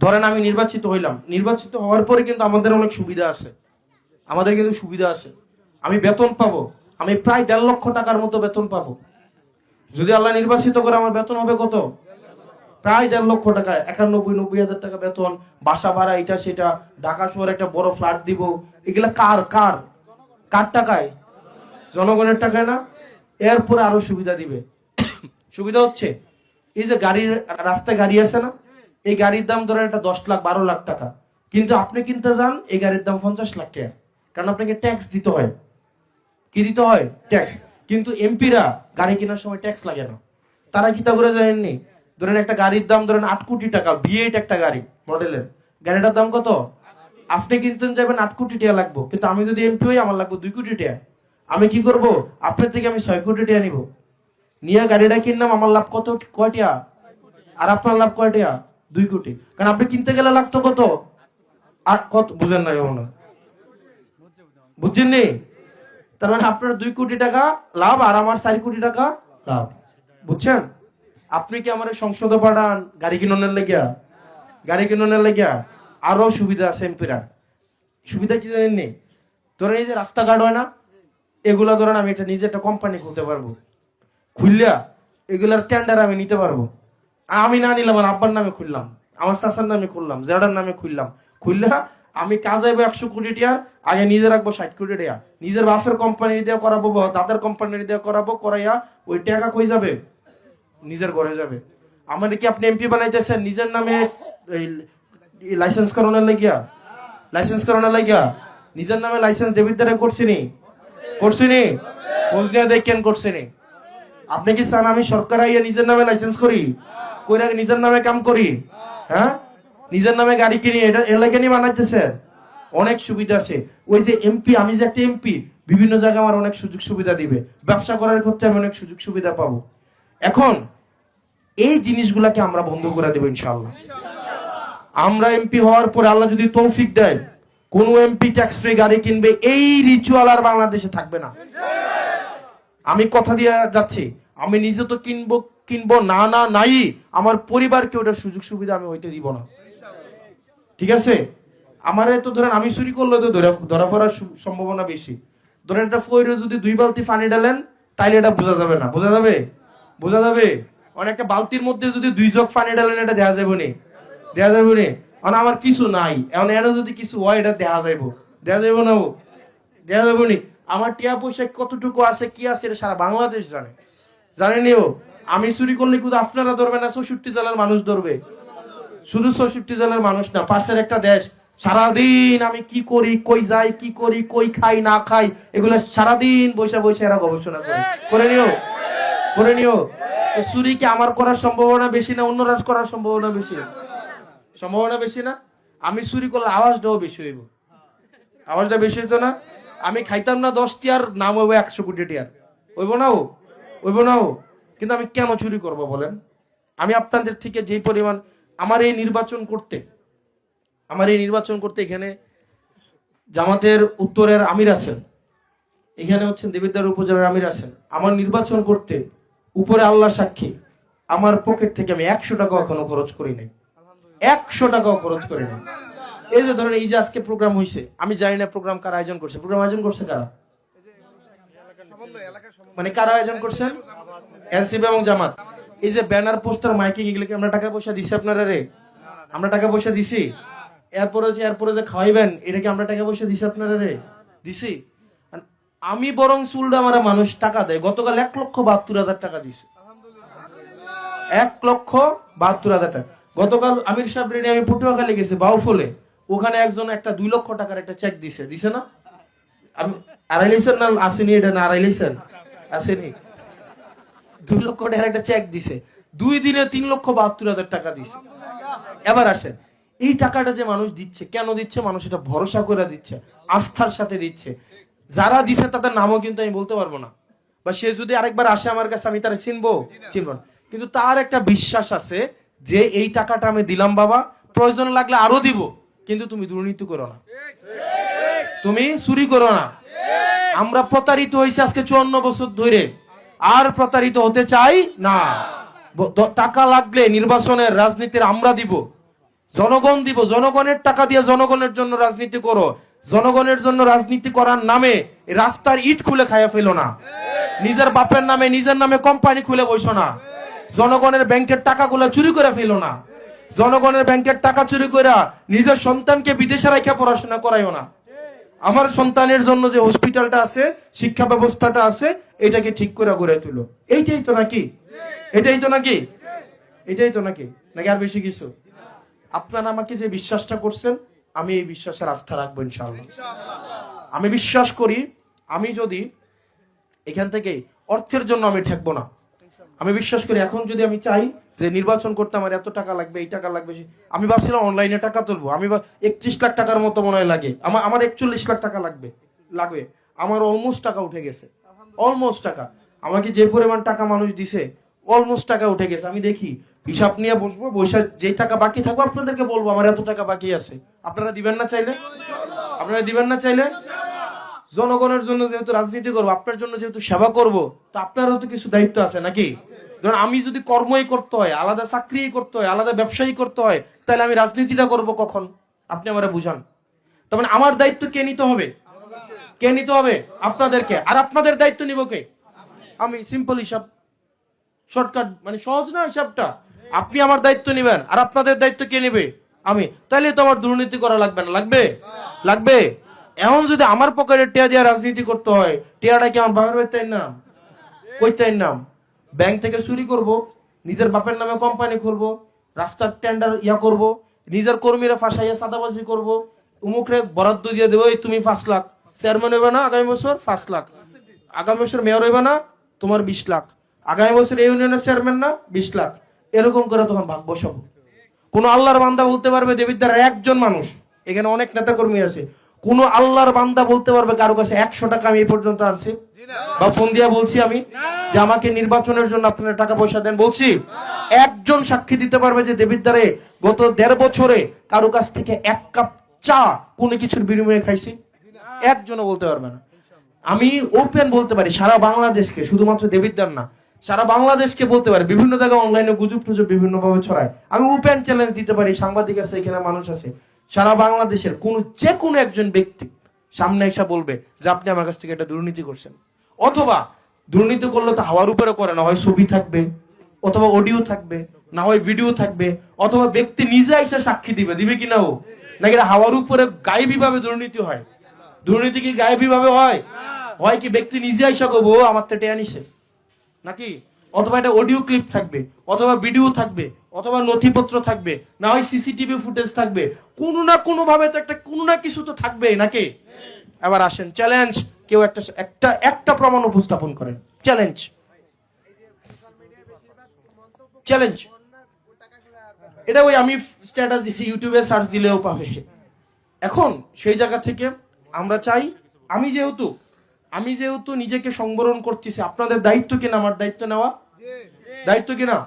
ধরেন আমি নির্বাচিত হইলাম, নির্বাচিত হওয়ার পরে কিন্তু আমাদের অনেক সুবিধা আছে, আমাদের কিন্তু সুবিধা আছে। আমি বেতন পাবো, আমি প্রায় 1.5 লক্ষ টাকার মতো বেতন পাবো। যদি আল্লাহ নির্বাচিত করে আমার বেতন হবে কত? প্রায় 1.5 লক্ষ টাকা, 91-90 হাজার টাকা বেতন, বাসা ভাড়া, এটা সেটা, ঢাকা শহরে একটা বড় ফ্ল্যাট দিব। এগুলা কার কার কার টাকায়? জনগণের টাকায় না? এরপরে আরো সুবিধা দিবে। সুবিধা হচ্ছে এই যে গাড়ির, রাস্তায় গাড়ি আছে না, এই গাড়ির দাম ধরেন একটা 10 লাখ 12 লাখ টাকা, কিন্তু আপনি কিনতে যান এই গাড়ির দাম 50 লাখ টাকা, কারণ আপনাকে ট্যাক্স দিতে হয়। কি দিতে হয়? ট্যাক্স। কিন্তু এমপিরা গাড়ি কেনার সময় ট্যাক্স লাগে না। তারা কি তা করে জানেননি? ধরেন একটা গাড়ির দাম ধরেন 8 কোটি টাকা, V8 একটা গাড়ি মডেলের, গাড়িটার দাম কত? আপনি কিনতে যাবেন 8 কোটি টাকা লাগবে, কিন্তু আমি যদি এমপি হই আমার লাগবে 2 কোটি টাকা। আমি কি করব? আপনার থেকে আমি 6 কোটি টাকা নিব, নিয়ে গাড়িটা কিনলাম, আমার লাভ কত? কয় টাকা? আর আপনার লাভ কয় টাকা? 2 কোটি। কারণ আপনি কিনতে গেলে লাগতো কত? আর কত বুঝেন না কেমন? বুঝছেন নি? তার মানে আপনার 2 কোটি টাকা লাভ আর আমার 4 কোটি টাকা লাভ। বুঝছেন? আপনি কি আমার সংসদে পাঠান গাড়ি কিনোনের লেগিয়া? গাড়ি কিনোনের লেগিয়া আরো সুবিধা আছে এমপিরা। সুবিধা কি জানেন নি? ধরেন এই যে রাস্তাঘাট হয় না, এগুলা ধরেন আমি এটা নিজে একটা কোম্পানি খুলতে পারবো, খুললা এগুলার টেন্ডার আমি নিতে পারবো। আমি না নিলাম, আমার আব্বার নামে খুললাম, আমার চাচার নামে খুললাম, জেডার নামে খুললাম, খুললা আমি কাজ আইবো 100 কোটি টাকা, আগে নিজে রাখবো 60 কোটি টাকা, নিজের বাপের কোম্পানি দিয়ে করাবো, দাদার কোম্পানি দিয়ে করাবো, করাইয়া ওই টাকা কই যাবে? নিজের ঘরে যাবে। আমার কি আপনি এমপি বানাইতেছেন নিজের নামে লাইসেন্স করানোর লাগিয়া? লাইসেন্স করানোর লাগিয়া নিজের নামে লাইসেন্স ডেবিট দ্বারা করছিনি? করছিনি? খোঁজ নিয়ে দেখেন করছিনি? আপনি কি চান আমি সরকার আইয়া নিজের নামে লাইসেন্স করি, কইরা নিজের নামে কাম করি? হ্যাঁ, নিজের নামে গাড়ি কিনি, এটা এলাকা নিয়ে বানাইতেছেন। অনেক সুবিধা আছে। ওই যে এমপি, আমি যে একটা এমপি, বিভিন্ন জায়গায় আমার অনেক সুযোগ সুবিধা দিবে, ব্যবসা করার ক্ষেত্রে আমি অনেক সুযোগ সুবিধা পাবো। এখন এই জিনিসগুলাকে আমরা বন্ধ করে দেবো ইনশাআল্লাহ। আমরা এমপি হওয়ার পরে আল্লাহ যদি তৌফিক দেয়, কোন এমপি ট্যাক্স ফ্রি গাড়ি কিনবে, এই রিচুয়াল আর বাংলাদেশে থাকবে না। আমি কথা দিয়ে যাচ্ছি, আমি নিজে তো কিনবো কিনবো না, না নাই, আমার পরিবারকে ওটার সুযোগ সুবিধা আমি হইতে দিব না। ঠিক আছে? আমারে তো ধরেন আমি চুরি করলে তো ধরা পড়ার সম্ভাবনা বেশি। ধরেন একটা ফইরে যদি 2 বালতি পানি ঢালেন, তাইলে এটা বোঝা যাবে না? বোঝা যাবে? বোঝা যাবে? অনেকটা বালতির মধ্যে যদি 2 জগ পানি ঢালেন, এটা দেখা যাবে নি? দেখা যাবে নি? কারণ আমার কিছু নাই, এখন এর যদি কিছু হয় এটা দেখা যাইবো? দেখা যাইবো না? দেখা যাবে নি? আমার টিয়া পয়সা কতটুকু আছে, কি আছে, এটা সারা বাংলাদেশ জানে। জানেনিও? আমি চুরি করলে কিন্তু আপনারা ধরবে না, 64 জেলার মানুষ ধরবে। শুধু 64 জেলার মানুষ না, পাশের একটা দেশ, সারাদিন আমি কি করি, কই যাই, কি করি, কই খাই না খাই, এগুলো সারাদিন বৈশা বৈশা এরা গবেষণা করে। করে নিও, করে নিও। চুরি কি আমার করার সম্ভাবনা বেশি না অন্য রাজ করার সম্ভাবনা বেশি? সম্ভাবনা বেশি না? আমি চুরি করলে আওয়াজটাও বেশি হইব। আওয়াজটা বেশি হইতো না? আমি খাইতাম না 10 টিয়ার, নাম হইব 100 কোটি টিয়ার। হইব না? হইব না? কিন্তু আমি কেন চুরি করব বলেন? আমি আপনাদের থেকে যে পরিমাণ, আমার এই নির্বাচন করতে এখানে জামাতের উত্তরের আমির আছেন, এখানে হচ্ছেন দেবিদ্বার উপজেলার আমির আছেন। আমার নির্বাচন করতে উপরে আল্লাহ সাক্ষী, আমার পকেট থেকে আমি 100 টাকাও এখনো খরচ করি নাই, 100 টাকাও খরচ করি নাই। এই যে ধরেন এই যে আজকে প্রোগ্রাম হইছে, আমি জানি না প্রোগ্রাম কারা আয়োজন করছে। প্রোগ্রাম আয়োজন করছে কারা? মানে কারা আয়োজন করছেন? এনসিপি এবং জামাত। এই যে ব্যানার, পোস্টার, মাইকিং, এগুলো কি আমরা টাকা পয়সা দিছি আপনারা? রে আমরা টাকা পয়সা দিছি। এরপরে যে খাওয়াইবেন, এটা কি আমরা টাকা পয়সা দিছি আপনারা? রে দিছি। আমি বরং চুলটা আমার মানুষ টাকা দেয়। গতকাল 1,72,000 টাকা দিছে, 1,72,000 টাকা। গতকাল আমির সাহেব রেডি, আমি পটুয়াখালী গেছি, বাউফলে, ওখানে একজন একটা 2 লক্ষ টাকার একটা চেক দিছে। দিছে না? আমি আড়াইলেছেন না আসেনি? এটা না আড়াইলেছেন আসেনি? 2 লক্ষ টাকার একটা চেক দিছে, 2 দিনে 3,72,000 টাকা দিছে। এবার আসেন, এই টাকাটা যে মানুষ দিচ্ছে, কেন দিচ্ছে? মানুষ এটা ভরসা করে দিচ্ছে, আস্থার সাথে দিচ্ছে। যারা দিছে তাদের নামও কিন্তু আমি বলতে পারবো না, বা সে যদি আরেকবার আসে আমার কাছে, আমি তারা চিনবো না, কিন্তু তার একটা বিশ্বাস আছে যে এই টাকাটা আমি দিলাম বাবা, প্রয়োজন লাগলে আরো দিব, কিন্তু তুমি দুর্নীতি করো না, তুমি চুরি করো না। আমরা প্রতারিত হয়েছি আজকে 54 বছর ধরে, আর প্রতারিত হতে চাই না। টাকা লাগলে নির্বাচনের রাজনীতির আমরা দিব, জনগণ দিব, জনগণের টাকা দিয়ে জনগণের জন্য রাজনীতি করো। জনগণের জন্য রাজনীতি করার নামে রাস্তার ইট খুলে খাইয়া ফেলো না। নিজের বাপের নামে নিজের নামে কোম্পানি খুলে বসো না। জনগণের ব্যাংকের টাকাগুলো চুরি করে ফেলো না। জনগণের ব্যাংকের টাকা চুরি করে নিজের সন্তানকে বিদেশে রেখে পড়াশোনা করাইও না। আমার সন্তানের জন্য যে হসপিটালটা আছে, শিক্ষা ব্যবস্থাটা আছে, এটাকে ঠিক করে গড়ে তুলো। এইটাই তো নাকি? এটাই তো নাকি? এটাই তো নাকি? নাকি আর বেশি কিছু? আপনারা আমাকে যে বিশ্বাসটা করছেন, আমি এই বিশ্বাসের আস্থা রাখবো ইনশাআল্লাহ। আমি বিশ্বাস করি, আমি যদি এখান থেকে অর্থের জন্য আমি ঠেকবো না। আমি বিশ্বাস করি এখন যদি আমি চাই যে নির্বাচন করতে আমার এত টাকা লাগবে, এই টাকা লাগবে, আমি ভাবছিলাম অনলাইনে টাকা তুলবো। আমি 31 লাখ টাকার মতো মনে হয় লাগে। আমার 41 লাখ টাকা লাগবে। আমার অলমোস্ট টাকা উঠে গেছে। অলমোস্ট টাকা আমাকে যে পরিমাণ টাকা মানুষ দিছে, অলমোস্ট টাকা উঠে গেছে। আমি দেখি, হিসাব নিয়ে বসবো, বৈশা যে টাকা বাকি থাকবো আপনাদেরকে বলবো আমার এত টাকা বাকি আছে। আপনারা দিবেন না চাইলে? আপনারা দিবেন না চাইলে? জনগণের জন্য যেহেতু রাজনীতি করবো, আপনার জন্য যেহেতু সেবা করব, তো আপনারও তো কিছু দায়িত্ব আছে নাকি? ধরুন আমি যদি কর্মই করতে হয়, আলাদা চাকরি করতে হয়, আলাদা ব্যবসায়ী করতে হয়, তাহলে আমি রাজনীতিটা করব কখন? আপনি আমারে বুঝান। তার মানে আমার দায়িত্ব কে নিতে হবে? কে নিতে হবে? আপনাদেরকে। আর আপনাদের দায়িত্ব নিব কে? আমি। সিম্পল হিসাব, শর্টকাট, মানে সহজ না হিসাবটা? আপনি আমার দায়িত্ব নেবেন, আর আপনাদের দায়িত্ব কে নেবে? আমি। তাইলে তো আমার দুর্নীতি করা লাগবে না? লাগবে? লাগবে। এখন যদি আমার পকেটে টিয়া দিয়ে রাজনীতি করতে হয়, টিয়াটা কি আমার বাবার বাড়ির নাম? কইতেই নাম? ব্যাংক থেকে চুরি করব, নিজের বাপের নামে কোম্পানি খুলবো, রাস্তার টেন্ডার করব, নিজের কর্মীরা ফাঁসাইয়া চাঁদাবাজি করব, উমুকরে বরাদ্দ দিয়ে দেবো, তুমি 5 লাখ চেয়ারম্যান হইবে না আগামী বছর, 5 লাখ আগামী বছর মেয়র হইবে না, তোমার 20 লাখ আগামী বছর এই ইউনিয়নের চেয়ারম্যান না, 20 লাখ। এরকম করে তখন ভাগ বসাবো। কোন আল্লাহর বান্দা বলতে পারবে দেবিদ্দার একজন মানুষ, এখানে অনেক নেতা কর্মী আছে, কোন আল্লাহর বান্দা বলতে পারবে কারো কাছে 100 টাকা আমি এই পর্যন্ত আনছি বা ফোন দিয়া বলছি আমি যে আমাকে নির্বাচনের জন্য আপনারা টাকা পয়সা দেন বলছি? একজন সাক্ষী দিতে পারবে যে দেবিদ্দারে গত 1.5 বছরে কারো কাছ থেকে 1 কাপ চা কোনো কিছুর বিনিময়ে খাইছি? একজনও বলতে পারবে না। আমি ওপেন বলতে পারি সারা বাংলাদেশকে, শুধুমাত্র দেবিদ্দার না, সারা বাংলাদেশকে বলতে পারি। বিভিন্ন জায়গায় অনলাইনে গুজব টুজব বিভিন্ন ভাবে ছড়ায়, আমি ওপেন চ্যালেঞ্জ দিতে পারি। সাংবাদিক আছে, এখানে মানুষ আছে, সারা বাংলাদেশের যে কোনো একজন ব্যক্তি সামনে এসে বলবে যে আপনি আমার কাছ থেকে একটা দুর্নীতি করছেন। অথবা দুর্নীতি করলে তো হাওয়ার উপরে করে না, হয় ছবি থাকবে, অথবা অডিও থাকবে, না হয় ভিডিও থাকবে, অথবা ব্যক্তি নিজে এসে সাক্ষী দিবে কিনা ও, নাকি হাওয়ার উপরে গায়েবী ভাবে দুর্নীতি হয়? দুর্নীতি কি গায়েবী ভাবে হয়? হয় কি ব্যক্তি নিজে এসে করবো আমার তো টেয়া নিছে নাকি? অথবা একটা অডিও ক্লিপ থাকবে, অথবা ভিডিও থাকবে, অথবা নথিপত্র থাকবে, না হয় সিসিটিভি ফুটেজ থাকবে, কোনো না কোনো ভাবে তো একটা কোনো না কিছু তো থাকবে নাকি? এবার আসেন চ্যালেঞ্জ, কেউ একটা প্রমাণ উপস্থাপন করেন। Challenge, challenge. এটা ওই আমি স্ট্যাটাস দিছি, ইউটিউবে সার্চ দিলেও পাবে। এখন সেই জায়গা থেকে আমরা চাই, আমি যেহেতু নিজেকে সংবরণ করতেছি, আপনাদের দায়িত্ব কিনা আমার দায়িত্ব নেওয়া? দায়িত্ব কিনা?